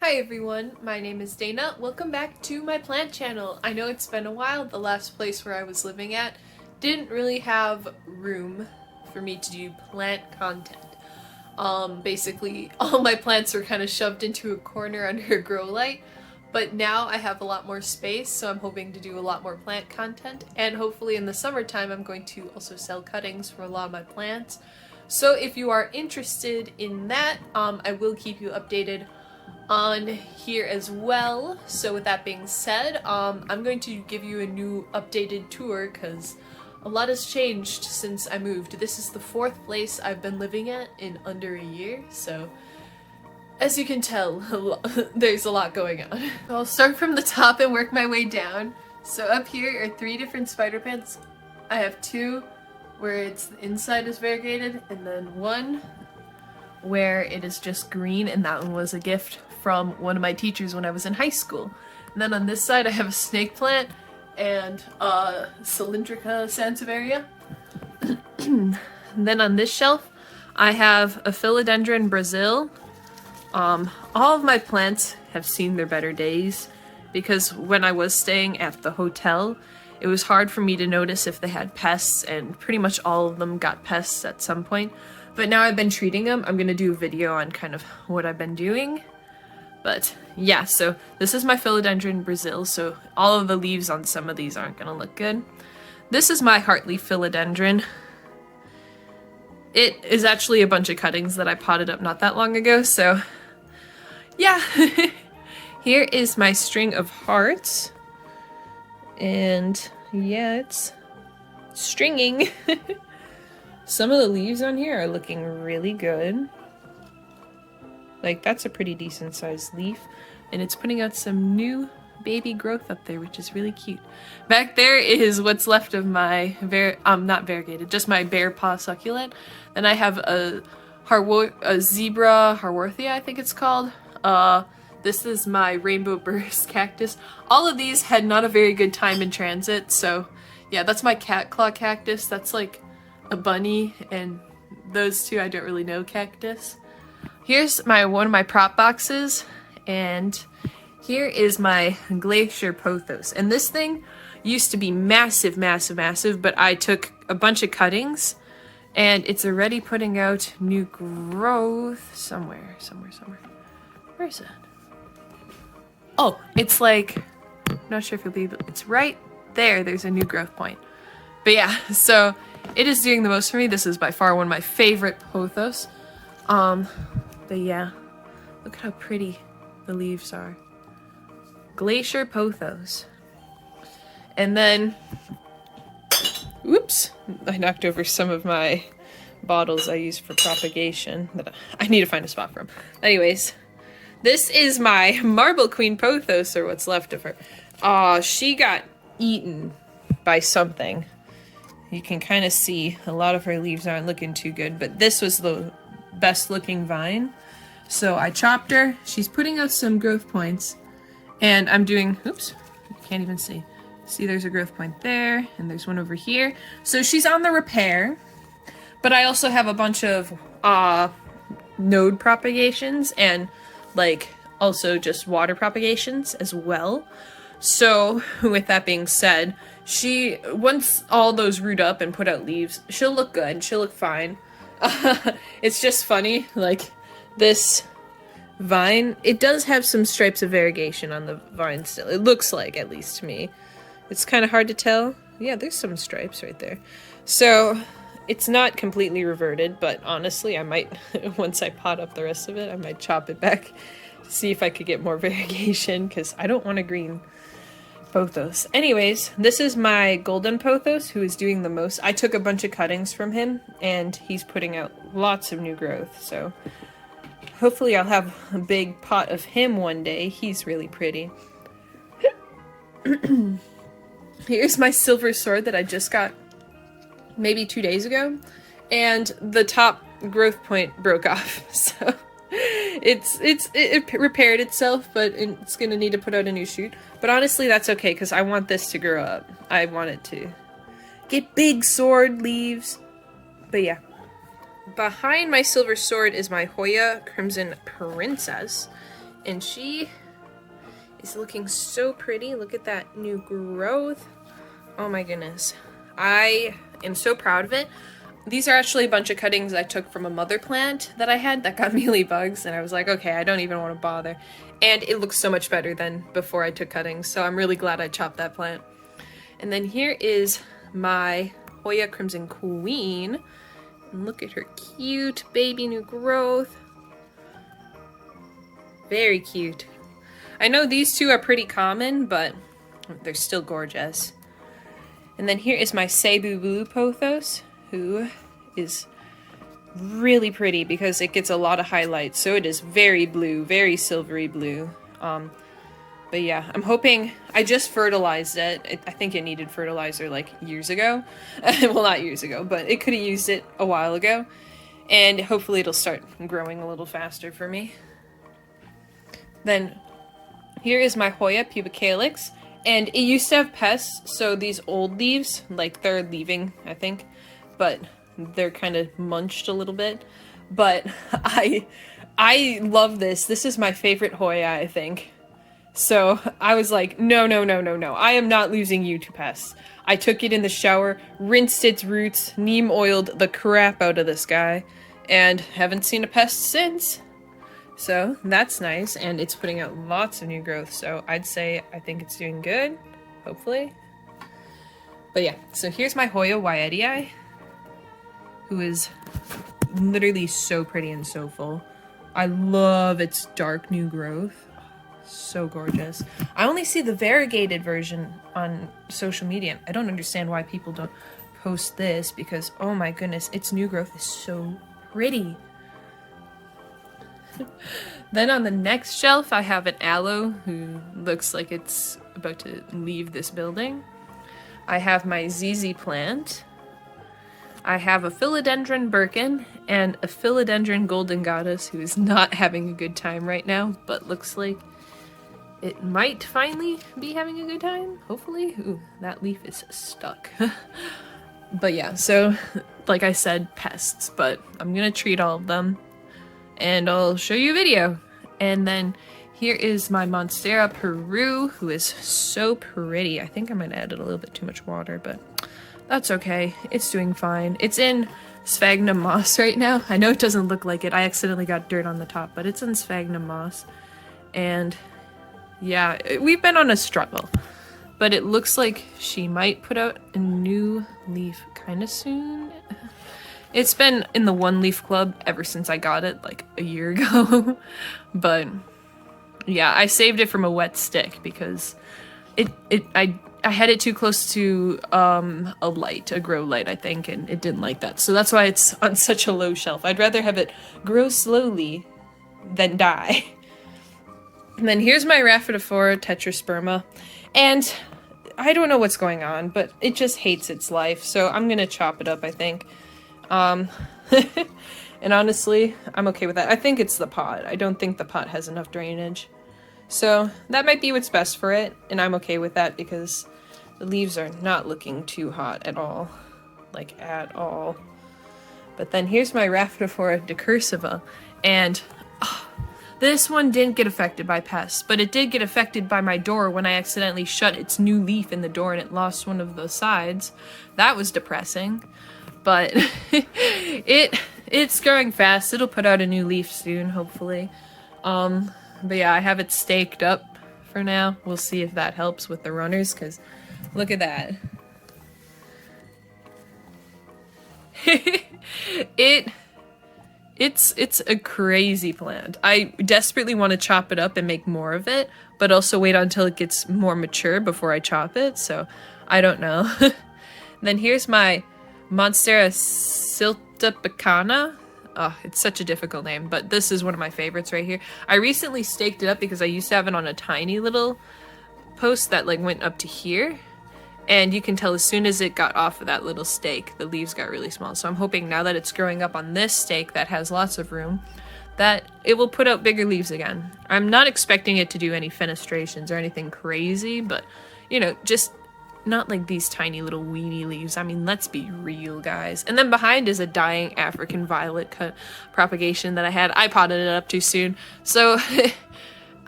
Hi everyone, my name is Dana. Welcome back to my plant channel. I know it's been a while. The last place where I was living at didn't really have room for me to do plant content. Basically all my plants were kind of shoved into a corner under a grow light, but now I have a lot more space, so I'm hoping to do a lot more plant content, and hopefully in the summertime I'm going to also sell cuttings for a lot of my plants. So if you are interested in that, I will keep you updated on here as well. So with that being said, I'm going to give you a new updated tour because a lot has changed since I moved. This is the 4th place I've been living at in under a year, so as you can tell, there's a lot going on. I'll start from the top and work my way down. So up here are 3 different spider plants. I have 2 where it's the inside is variegated, and then 1 where it is just green, and that one was a gift from one of my teachers when I was in high school. And then on this side I have a snake plant and a Cylindrica sansevieria. And then on this shelf I have a Philodendron Brazil. All of my plants have seen their better days because when I was staying at the hotel, it was hard for me to notice if they had pests, and pretty much all of them got pests at some point. But now I've been treating them. I'm gonna do a video on kind of what I've been doing. But yeah, so this is my Philodendron Brazil, so all of the leaves on some of these aren't gonna look good. This is my heartleaf philodendron. It is actually a bunch of cuttings that I potted up not that long ago, so yeah. Here is my string of hearts. And yeah, it's stringing. Some of the leaves on here are looking really good. Like, that's a pretty decent sized leaf. And it's putting out some new baby growth up there, which is really cute. Back there is what's left of my, not variegated, just my bear paw succulent. Then I have a zebra Harworthia, I think it's called. This is my rainbow burst cactus. All of these had not a very good time in transit, so yeah, that's my cat claw cactus. That's like a bunny, and those 2 I don't really know cactus. Here's one of my prop boxes, and here is my Glacier Pothos. And this thing used to be massive, massive, massive, but I took a bunch of cuttings, and it's already putting out new growth somewhere. Where is it? Oh, it's like, I'm not sure if you'll be able, it's right there. There's a new growth point. But yeah, so it is doing the most for me. This is by far one of my favorite pothos. But yeah, look at how pretty the leaves are. Glacier Pothos. And then, whoops, I knocked over some of my bottles I use for propagation that I need to find a spot for them. Anyways, this is my Marble Queen Pothos, or what's left of her. She got eaten by something. You can kind of see a lot of her leaves aren't looking too good, but this was the best looking vine. So I chopped her. She's putting out some growth points, and I'm doing, oops, you can't even see. See, there's a growth point there, and there's one over here. So she's on the repair, but I also have a bunch of node propagations and like also just water propagations as well. So with that being said, once all those root up and put out leaves, she'll look good. She'll look fine. It's just funny, like this vine, it does have some stripes of variegation on the vine still. It looks like, at least to me. It's kind of hard to tell. Yeah, there's some stripes right there. So it's not completely reverted, but honestly, I might, once I pot up the rest of it, I might chop it back to see if I could get more variegation, because I don't want a green pothos. Anyways, this is my golden pothos, who is doing the most. I took a bunch of cuttings from him, and he's putting out lots of new growth, so hopefully I'll have a big pot of him one day. He's really pretty. Here's my silver sword that I just got maybe 2 days ago, and the top growth point broke off, so it repaired itself, but it's gonna need to put out a new shoot. But honestly, that's okay, because I want this to grow up. I want it to get big sword leaves. But yeah, behind my silver sword is my Hoya Crimson Princess, and she is looking so pretty. Look at that new growth. Oh my goodness. I am so proud of it. These are actually a bunch of cuttings I took from a mother plant that I had that got mealybugs, and I was like, okay, I don't even want to bother. And it looks so much better than before I took cuttings, so I'm really glad I chopped that plant. And then here is my Hoya Crimson Queen. And look at her cute baby new growth. Very cute. I know these two are pretty common, but they're still gorgeous. And then here is my Cebu Blue Pothos, who is really pretty because it gets a lot of highlights. So it is very blue, very silvery blue. But yeah, I'm hoping, I just fertilized it. I think it needed fertilizer like years ago. Well, not years ago, but it could have used it a while ago. And hopefully it'll start growing a little faster for me. Then here is my Hoya Pubicalyx. And it used to have pests, so these old leaves, like they're leaving, I think. But they're kind of munched a little bit. But I love this. This is my favorite Hoya, I think. So I was like, no, no, no, no, no. I am not losing you to pests. I took it in the shower, rinsed its roots, neem oiled the crap out of this guy, and haven't seen a pest since. So that's nice, and it's putting out lots of new growth, so I'd say I think it's doing good, hopefully. But yeah, so here's my Hoya Wyetii, who is literally so pretty and so full. I love its dark new growth. So gorgeous. I only see the variegated version on social media. I don't understand why people don't post this because, oh my goodness, its new growth is so pretty. Then on the next shelf, I have an aloe who looks like it's about to leave this building. I have my ZZ plant. I have a Philodendron Birkin and a Philodendron Golden Goddess who is not having a good time right now, but looks like it might finally be having a good time, hopefully. Ooh, that leaf is stuck. But yeah, so like I said, pests, but I'm gonna treat all of them and I'll show you a video. And then here is my Monstera Peru, who is so pretty. I think I might add a little bit too much water, but that's okay. It's doing fine. It's in sphagnum moss right now. I know it doesn't look like it. I accidentally got dirt on the top, but it's in sphagnum moss. And yeah, we've been on a struggle, but it looks like she might put out a new leaf kind of soon. It's been in the one leaf club ever since I got it like a year ago. But yeah, I saved it from a wet stick because I had it too close to a grow light, I think, and it didn't like that. So that's why it's on such a low shelf. I'd rather have it grow slowly than die. And then here's my Raffertophora tetrasperma, and I don't know what's going on, but it just hates its life, so I'm gonna chop it up, I think. And honestly, I'm okay with that. I think it's the pot. I don't think the pot has enough drainage. So that might be what's best for it, and I'm okay with that because the leaves are not looking too hot at all. Like, at all. But then here's my Raffertophora decursiva, and this one didn't get affected by pests, but it did get affected by my door when I accidentally shut its new leaf in the door and it lost one of the sides. That was depressing. But it's growing fast. It'll put out a new leaf soon, hopefully. But yeah, I have it staked up for now. We'll see if that helps with the runners, because look at that. It's a crazy plant. I desperately want to chop it up and make more of it, but also wait until it gets more mature before I chop it, so I don't know. Then here's my Monstera Picana. Oh, it's such a difficult name, but this is one of my favorites right here. I recently staked it up because I used to have it on a tiny little post that like went up to here. And you can tell as soon as it got off of that little stake, the leaves got really small. So I'm hoping now that it's growing up on this stake that has lots of room, that it will put out bigger leaves again. I'm not expecting it to do any fenestrations or anything crazy, but, you know, just not like these tiny little weedy leaves. I mean, let's be real, guys. And then behind is a dying African violet propagation that I had. I potted it up too soon. So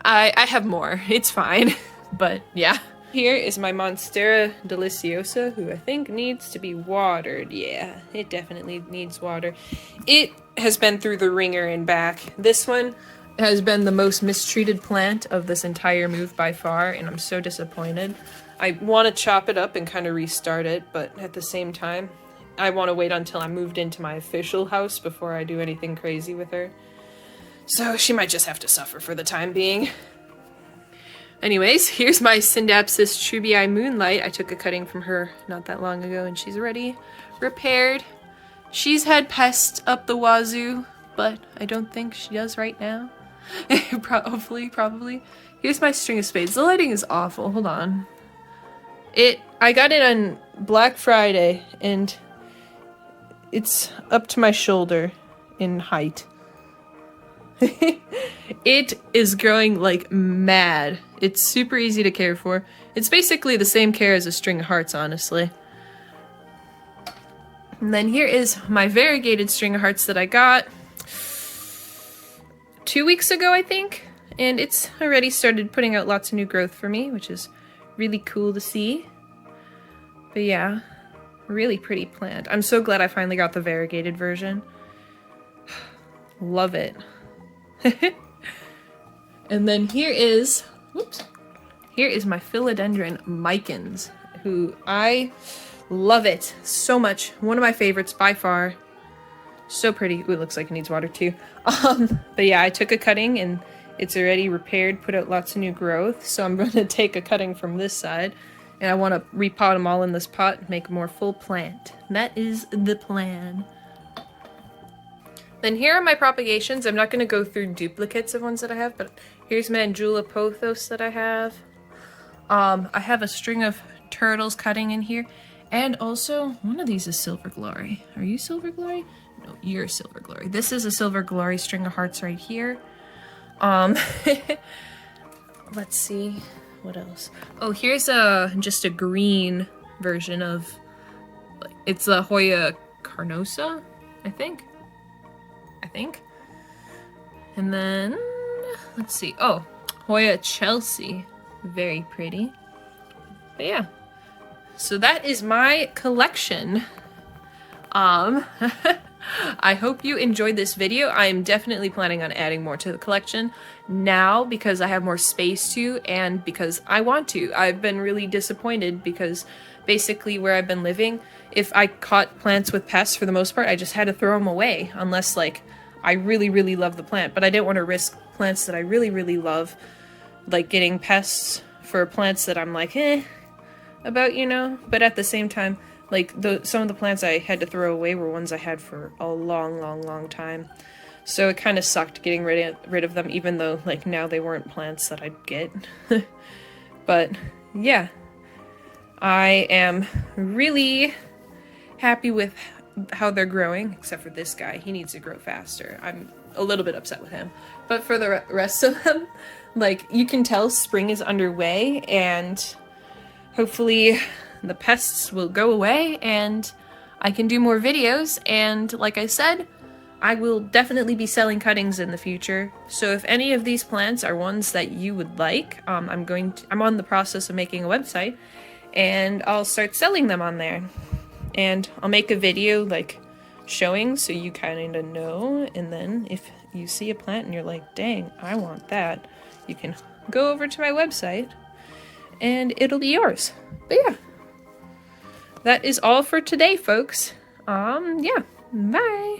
I have more. It's fine. But yeah. Here is my Monstera Deliciosa, who I think needs to be watered. Yeah, it definitely needs water. It has been through the ringer and back. This one has been the most mistreated plant of this entire move by far, and I'm so disappointed. I want to chop it up and kind of restart it, but at the same time, I want to wait until I moved into my official house before I do anything crazy with her. So she might just have to suffer for the time being. Anyways, here's my Synapsis Tribia Moonlight. I took a cutting from her not that long ago, and she's already repaired. She's had pests up the wazoo, but I don't think she does right now. Probably. Here's my string of spades. The lighting is awful. Hold on. I got it on Black Friday, and it's up to my shoulder in height. It is growing like mad. It's super easy to care for. It's basically the same care as a string of hearts, honestly. And then here is my variegated string of hearts that I got 2 weeks ago, I think. And it's already started putting out lots of new growth for me, which is really cool to see. But yeah, really pretty plant. I'm so glad I finally got the variegated version. Love it. And then here is my Philodendron Mikins, who I love it so much. One of my favorites by far. So pretty. Ooh, it looks like it needs water too. But yeah, I took a cutting and it's already repaired, put out lots of new growth. So I'm going to take a cutting from this side and I want to repot them all in this pot and make a more full plant. That is the plan. Then here are my propagations. I'm not going to go through duplicates of ones that I have, but here's Monstera Pothos that I have. I have a string of turtles cutting in here. And also, one of these is Silver Glory. Are you Silver Glory? No, you're Silver Glory. This is a Silver Glory string of hearts right here. Let's see. What else? Oh, here's just a green version of... It's a Hoya Carnosa, I think. And then, let's see. Oh, Hoya Chelsea. Very pretty. But yeah. So that is my collection. I hope you enjoyed this video. I am definitely planning on adding more to the collection now because I have more space to and because I want to. I've been really disappointed because basically where I've been living, if I caught plants with pests for the most part, I just had to throw them away unless like I really, really love the plant. But I didn't want to risk plants that I really, really love, like getting pests for plants that I'm like, about, you know? But at the same time, like, some of the plants I had to throw away were ones I had for a long, long, long time. So it kind of sucked getting rid of them, even though, like, now they weren't plants that I'd get. But, yeah. I am really happy with how they're growing, except for this guy. He needs to grow faster. I'm a little bit upset with him. But for the rest of them, like, you can tell spring is underway, and hopefully the pests will go away, and I can do more videos, and like I said, I will definitely be selling cuttings in the future. So if any of these plants are ones that you would like, I'm on the process of making a website, and I'll start selling them on there. And I'll make a video like showing so you kind of know, and then if you see a plant and you're like, dang, I want that, you can go over to my website and it'll be yours. But yeah, that is all for today, folks. Yeah, bye.